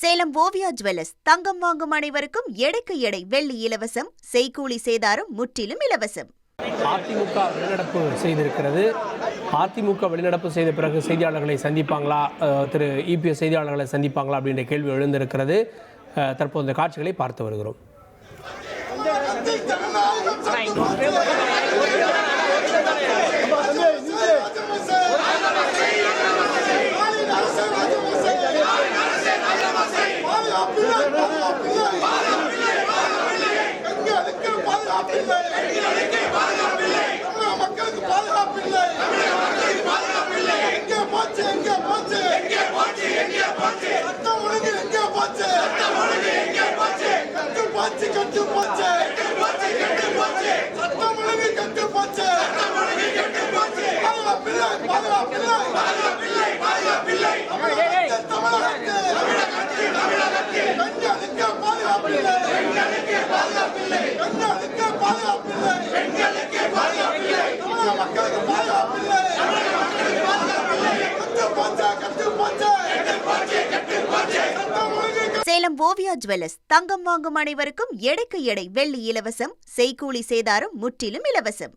Salem Oviya jewellers தங்கம் வாங்கும் அனைவருக்கும் எடைக்கு எடை வெள்ளி இலவசம், செய்கூலி சேதாரம் முற்றிலும் இலவசம். அதிமுக வெளிநடப்பு செய்திருக்கிறது. அதிமுக வெளிநடப்பு செய்த பிறகு செய்தியாளர்களை சந்திப்பாங்களா, திரு இபிஎஸ் செய்தியாளர்களை சந்திப்பாங்களா அப்படின்ற கேள்வி எழுந்திருக்கிறது. தற்போது இந்த காட்சிகளை பார்த்து வருகிறோம். சேலம் ஓவியா ஜுவல்லர்ஸ் தங்கம் வாங்கும் அனைவருக்கும் எடைக்கு எடை வெள்ளி இலவசம், செய்கூலி சேதாரம் முற்றிலும் இலவசம்.